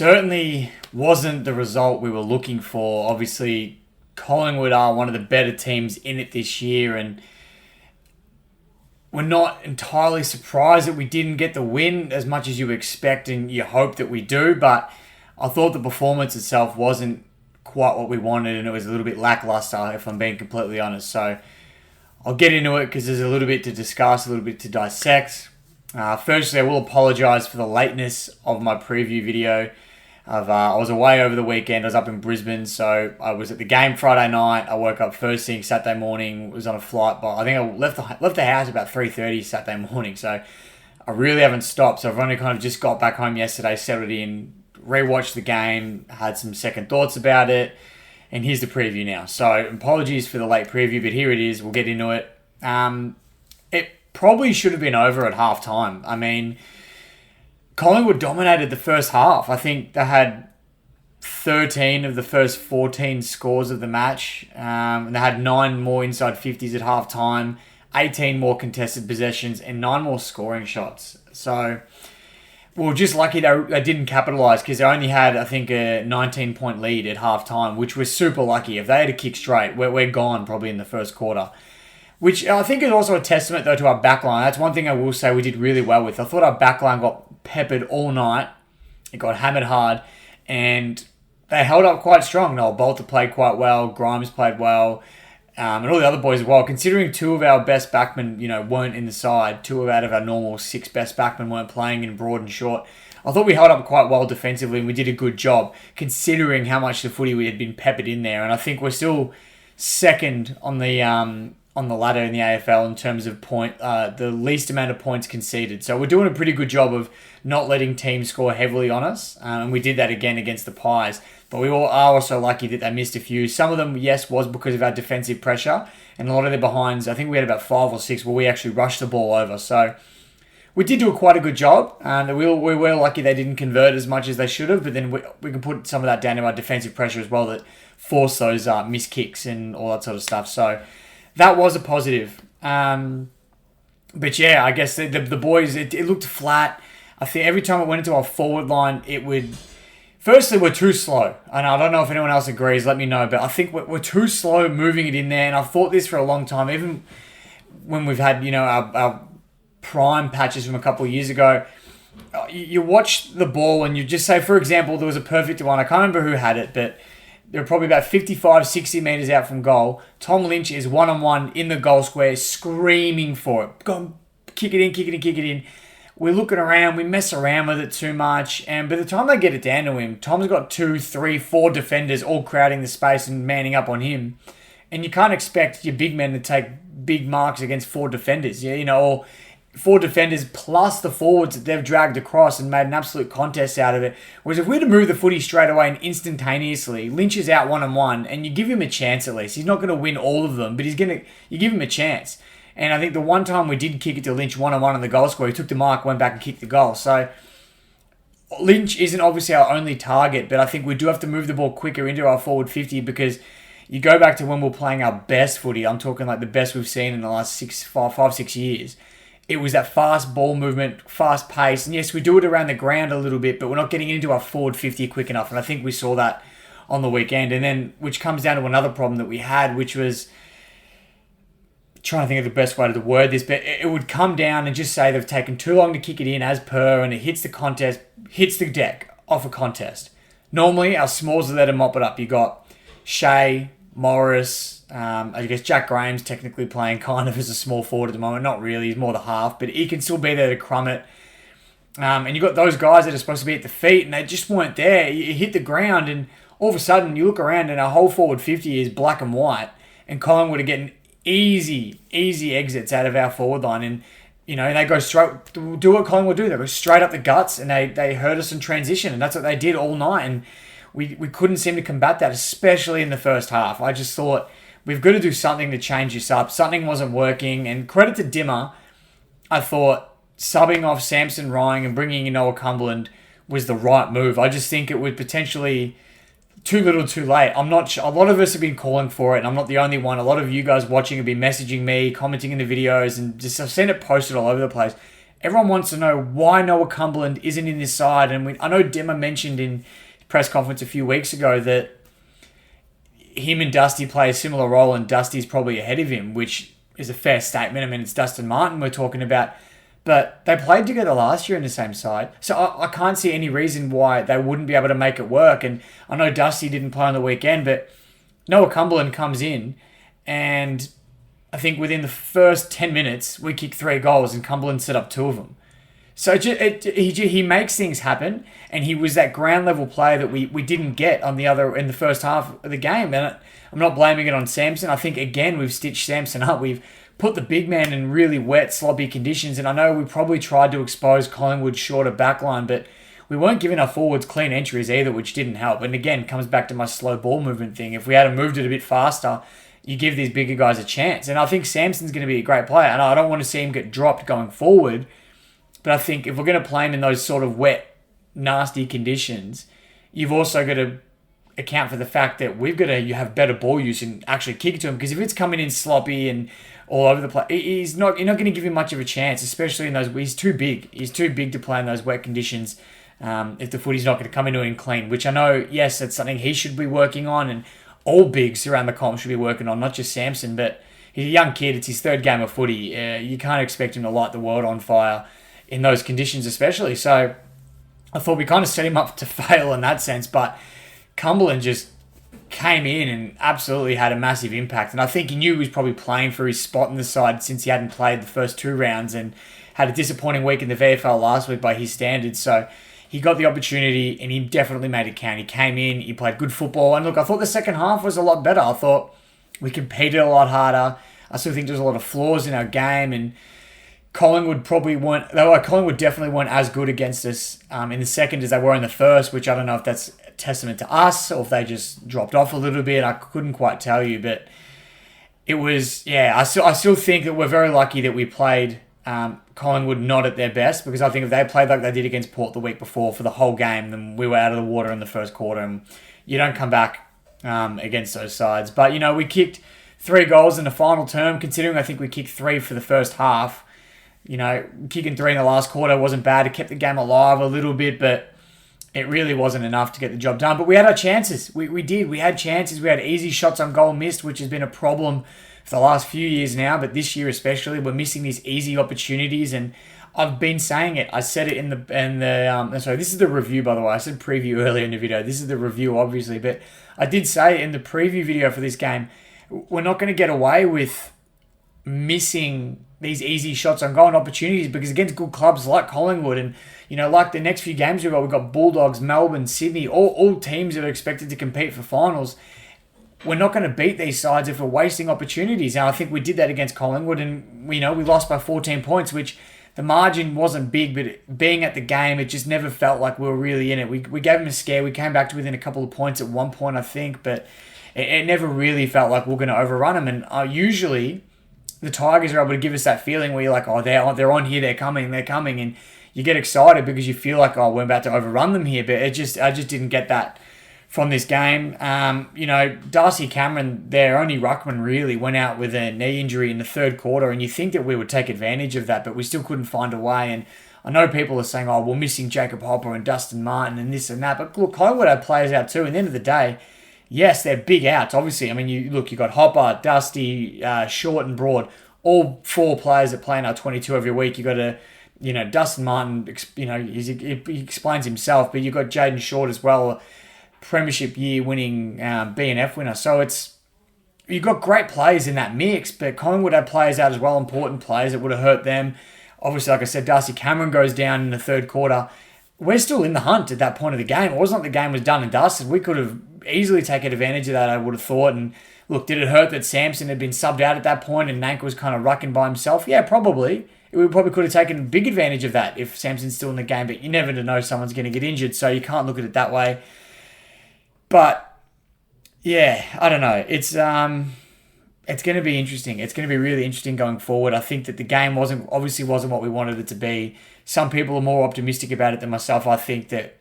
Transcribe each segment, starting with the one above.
certainly wasn't the result we were looking for. Obviously, Collingwood are one of the better teams in it this year, and we're not entirely surprised that we didn't get the win as much as you expect and you hope that we do, but I thought the performance itself wasn't quite what we wanted, and it was a little bit lackluster, if I'm being completely honest. So I'll get into it because there's a little bit to discuss, a little bit to dissect. Firstly, I will apologise for the lateness of my preview video. I was away over the weekend. I was up in Brisbane, so I was at the game Friday night. I woke up first thing Saturday morning, was on a flight, but I think I left the house about 3:30 Saturday morning, so I really haven't stopped. So I've only kind of just got back home yesterday, settled in, rewatched the game, had some second thoughts about it, and here's the preview now. So apologies for the late preview, but here it is. We'll get into it. It probably should have been over at half time. I mean, Collingwood dominated the first half. I think they had 13 of the first 14 scores of the match. And they had 9 more inside 50s at half time, 18 more contested possessions, and 9 more scoring shots. So we were just lucky they didn't capitalise because they only had, I think, a 19-point lead at half time, which was super lucky. If they had a kick straight, we're gone probably in the first quarter. Which I think is also a testament, though, to our backline. That's one thing I will say we did really well with. I thought our backline got peppered all night. It got hammered hard. And they held up quite strong. Noel Bolter played quite well. Grimes played well. And all the other boys as well. Considering 2 of our best backmen, weren't in the side. 2 out of our normal 6 best backmen weren't playing in Broad and Short. I thought we held up quite well defensively and we did a good job considering how much the footy we had been peppered in there. And I think we're still second on the ladder in the AFL in terms of the least amount of points conceded. So we're doing a pretty good job of not letting teams score heavily on us. And we did that again against the Pies. But we all are also lucky that they missed a few. Some of them, yes, was because of our defensive pressure. And a lot of their behinds, I think we had about 5 or 6 where we actually rushed the ball over. So we did do quite a good job. And we were lucky they didn't convert as much as they should have. But then we can put some of that down to our defensive pressure as well that forced those missed kicks and all that sort of stuff. So that was a positive. But yeah, I guess the boys, it looked flat. I think every time it went into our forward line, it would... Firstly, we're too slow. And I don't know if anyone else agrees, let me know. But I think we're too slow moving it in there. And I've thought this for a long time. Even when we've had, our prime patches from a couple of years ago, you watch the ball and you just say, for example, there was a perfect one. I can't remember who had it, but they were probably about 55, 60 metres out from goal. Tom Lynch is one-on-one in the goal square, screaming for it. Go, kick it in, kick it in, kick it in. We're looking around, we mess around with it too much, and by the time they get it down to him, Tom's got 2, 3, 4 defenders all crowding the space and manning up on him. And you can't expect your big men to take big marks against 4 defenders, or 4 defenders plus the forwards that they've dragged across and made an absolute contest out of it. Whereas if we were to move the footy straight away and instantaneously, Lynch is out one-on-one and you give him a chance at least. He's not going to win all of them, but you give him a chance. And I think the one time we did kick it to Lynch one-on-one on the goal score, he took the mark, went back and kicked the goal. So Lynch isn't obviously our only target, but I think we do have to move the ball quicker into our forward 50 because you go back to when we're playing our best footy. I'm talking like the best we've seen in the last 5-6 years. It was that fast ball movement, fast pace. And yes, we do it around the ground a little bit, but we're not getting into our forward 50 quick enough. And I think we saw that on the weekend. And then, which comes down to another problem that we had, which was, trying to think of the best way to word this, but it would come down and just say they've taken too long to kick it in as per, and it hits the deck off a contest. Normally, our smalls are there to mop it up. You got Shea, Morris, I guess Jack Graham's technically playing kind of as a small forward at the moment. Not really, he's more the half, but he can still be there to crumb it. And you got those guys that are supposed to be at the feet, and they just weren't there. You hit the ground, and all of a sudden, you look around, and our whole forward 50 is black and white, and Collingwood are getting easy exits out of our forward line. And, they go straight, do what Collingwood do. They go straight up the guts, and they hurt us in transition, and that's what they did all night. And we couldn't seem to combat that, especially in the first half. I just thought, we've got to do something to change this up. Something wasn't working. And credit to Dimmer, I thought subbing off Samson Ryan and bringing in Noah Cumberland was the right move. I just think it would potentially too little too late. I'm not sure. A lot of us have been calling for it, and I'm not the only one. A lot of you guys watching have been messaging me, commenting in the videos, and just I've seen it posted all over the place. everyone wants to know why Noah Cumberland isn't in this side. And I know Dimmer mentioned in his press conference a few weeks ago that him and Dusty play a similar role and Dusty's probably ahead of him, which is a fair statement. I mean, it's Dustin Martin we're talking about. But they played together last year in the same side. So I can't see any reason why they wouldn't be able to make it work. And I know Dusty didn't play on the weekend, but Noah Cumberland comes in and I think within the first 10 minutes, we kicked 3 goals and Cumberland set up 2 of them. So he makes things happen, and he was that ground level player that we didn't get in the first half of the game. And I'm not blaming it on Samson. I think, again, we've stitched Samson up. We've put the big man in really wet, sloppy conditions, and I know we probably tried to expose Collingwood's shorter backline, but we weren't giving our forwards clean entries either, which didn't help. And again, comes back to my slow ball movement thing. If we had moved it a bit faster, you give these bigger guys a chance. And I think Samson's going to be a great player, and I don't want to see him get dropped going forward, but I think if we're going to play him in those sort of wet, nasty conditions, you've also got to account for the fact that we've got to have better ball use and actually kick it to him, because if it's coming in sloppy and all over the place, you're not going to give him much of a chance, especially in those. He's too big. He's too big to play in those wet conditions. If the footy's not going to come into it clean, which I know, yes, that's something he should be working on, and all bigs around the comp should be working on, not just Samson. But he's a young kid. It's his 3rd game of footy. You can't expect him to light the world on fire in those conditions, especially. So I thought we kind of set him up to fail in that sense. But Cumberland just came in and absolutely had a massive impact. And I think he knew he was probably playing for his spot in the side since he hadn't played the first 2 rounds and had a disappointing week in the VFL last week by his standards. So he got the opportunity and he definitely made it count. He came in, he played good football. And look, I thought the second half was a lot better. I thought we competed a lot harder. I still think there's a lot of flaws in our game, and Collingwood definitely weren't as good against us in the second as they were in the first, which I don't know if that's a testament to us or if they just dropped off a little bit. I couldn't quite tell you, but it was, I still think that we're very lucky that we played Collingwood not at their best, because I think if they played like they did against Port the week before for the whole game, then we were out of the water in the first quarter, and you don't come back against those sides. But, we kicked 3 goals in the final term, considering I think we kicked 3 for the first half. Kicking 3 in the last quarter wasn't bad. It kept the game alive a little bit, but it really wasn't enough to get the job done. But we had our chances. We did. We had chances. We had easy shots on goal missed, which has been a problem for the last few years now, but this year especially, we're missing these easy opportunities. And I've been saying it. I said it sorry, this is the review, by the way. I said preview earlier in the video. This is the review, obviously, but I did say in the preview video for this game, we're not going to get away with missing these easy shots on goal and opportunities, because against good clubs like Collingwood and, like the next few games we've got Bulldogs, Melbourne, Sydney, all teams that are expected to compete for finals. We're not going to beat these sides if we're wasting opportunities. Now, I think we did that against Collingwood, and we lost by 14 points, which the margin wasn't big, but being at the game, it just never felt like we were really in it. We gave them a scare. We came back to within a couple of points at one point, I think, but it never really felt like we were going to overrun them. And usually the Tigers are able to give us that feeling where you're like, they're on here, they're coming, and you get excited because you feel like, we're about to overrun them here. But I just didn't get that from this game. Darcy Cameron, their only ruckman, really went out with a knee injury in the 3rd quarter, and you think that we would take advantage of that, but we still couldn't find a way. And I know people are saying, we're missing Jacob Hopper and Dustin Martin and this and that, but look, Collingwood had players out too. And at the end of the day, yes, they're big outs, obviously. I mean, you got Hopper, Dusty, Short and Broad, all 4 players that play in our 22 every week. You got Dustin Martin, he explains himself, but you've got Jaden Short as well, premiership year winning B&F winner. So you've got great players in that mix, but Collingwood had players out as well, important players that would have hurt them. Obviously, like I said, Darcy Cameron goes down in the 3rd quarter. We're still in the hunt at that point of the game. It wasn't like the game was done and dusted. We could have easily taken advantage of that, I would have thought. And look, did it hurt that Samson had been subbed out at that point and Nank was kind of rucking by himself? Yeah, probably. We probably could have taken big advantage of that if Samson's still in the game, but you never know someone's going to get injured, so you can't look at it that way. But yeah, I don't know. It's going to be interesting. It's going to be really interesting going forward. I think that the game wasn't what we wanted it to be. Some people are more optimistic about it than myself. I think that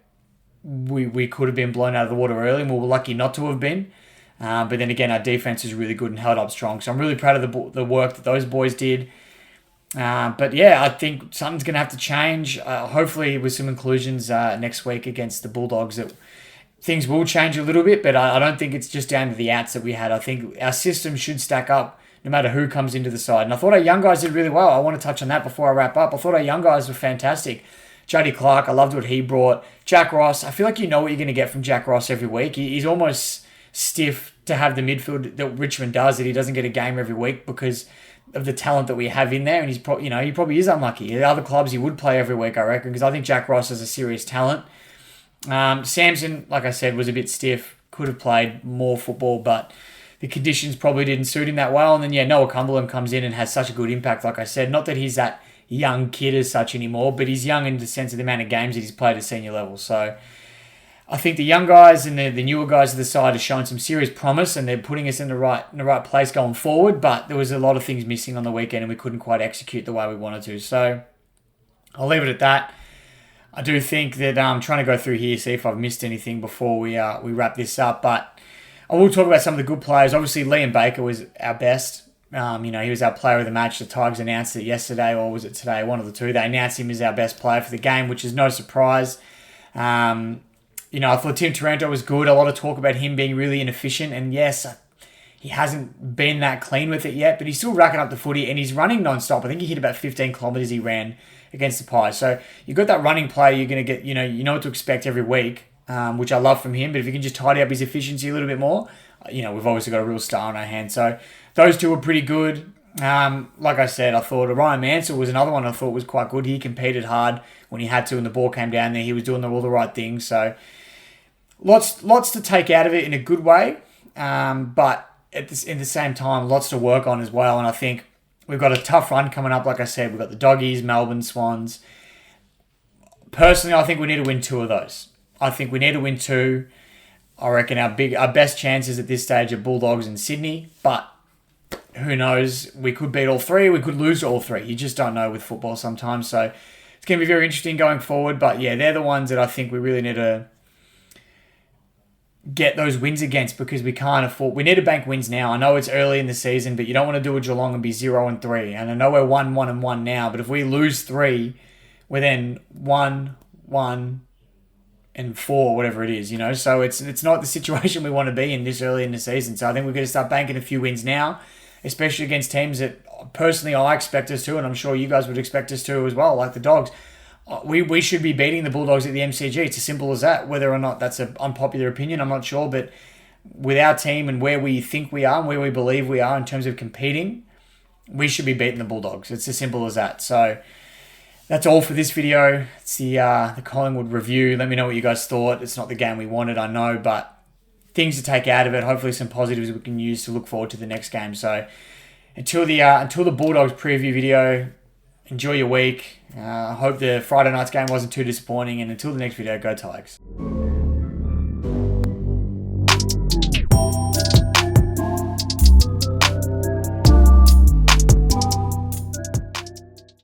we could have been blown out of the water early, and we were lucky not to have been. But then again, our defense is really good and held up strong. So I'm really proud of the work that those boys did. But yeah, I think something's going to have to change. Hopefully, with some inclusions next week against the Bulldogs, that things will change a little bit. But I don't think it's just down to the outs that we had. I think our system should stack up no matter who comes into the side. And I thought our young guys did really well. I want to touch on that before I wrap up. I thought our young guys were fantastic. Juddy Clark, I loved what he brought. Jack Ross, I feel like you know what you're going to get from Jack Ross every week. He's almost stiff to have the midfield that Richmond does, that he doesn't get a game every week because of the talent that we have in there. And he probably is unlucky. At other clubs, he would play every week, I reckon, because I think Jack Ross is a serious talent. Samson, like I said, was a bit stiff. Could have played more football, but the conditions probably didn't suit him that well. And then, Noah Cumberland comes in and has such a good impact, like I said. Not that he's that young kid as such anymore, but he's young in the sense of the amount of games that he's played at senior level. So I think the young guys and the newer guys of the side have shown some serious promise, and they're putting us in the right place going forward. But there was a lot of things missing on the weekend, and we couldn't quite execute the way we wanted to. So I'll leave it at that. I do think that I'm trying to go through here, see if I've missed anything before we wrap this up. But I will talk about some of the good players. Obviously, Liam Baker was our best. He was our player of the match. The Tigers announced it yesterday, or was it today? One of the two. They announced him as our best player for the game, which is no surprise. I thought Tim Taranto was good. A lot of talk about him being really inefficient. And yes, he hasn't been that clean with it yet, but he's still racking up the footy and he's running non-stop. I think he hit about 15 kilometres he ran against the Pies. So you've got that running player you're going to get, you know what to expect every week, which I love from him. But if you can just tidy up his efficiency a little bit more, we've obviously got a real star on our hands. So those two were pretty good. Like I said, I thought Ryan Mansell was another one I thought was quite good. He competed hard when he had to and the ball came down there. He was doing all the right things. So lots to take out of it in a good way. But in the same time, lots to work on as well. And I think we've got a tough run coming up. Like I said, we've got the Doggies, Melbourne, Swans. Personally, I think we need to win 2 of those. I think we need to win 2. I reckon our best chances at this stage are Bulldogs and Sydney. But who knows? We could beat all 3. We could lose all 3. You just don't know with football sometimes. So it's going to be very interesting going forward. But yeah, they're the ones that I think we really need to get those wins against, because we can't afford. We need to bank wins now. I know it's early in the season, but you don't want to do a Geelong and be 0-3. And I know we're 1-1 now, but if we lose 3, we're then 1-1 and 4, whatever it is, So it's not the situation we want to be in this early in the season. So I think we're going to start banking a few wins now, especially against teams that personally I expect us to, and I'm sure you guys would expect us to as well, like the Dogs. We should be beating the Bulldogs at the MCG. It's as simple as that. Whether or not that's an unpopular opinion, I'm not sure. But with our team and where we think we are and where we believe we are in terms of competing, we should be beating the Bulldogs. It's as simple as that. So that's all for this video. It's the Collingwood review. Let me know what you guys thought. It's not the game we wanted, I know, but things to take out of it. Hopefully some positives we can use to look forward to the next game. So until the Bulldogs preview video, enjoy your week. I hope the Friday night's game wasn't too disappointing. And until the next video, go Tigers.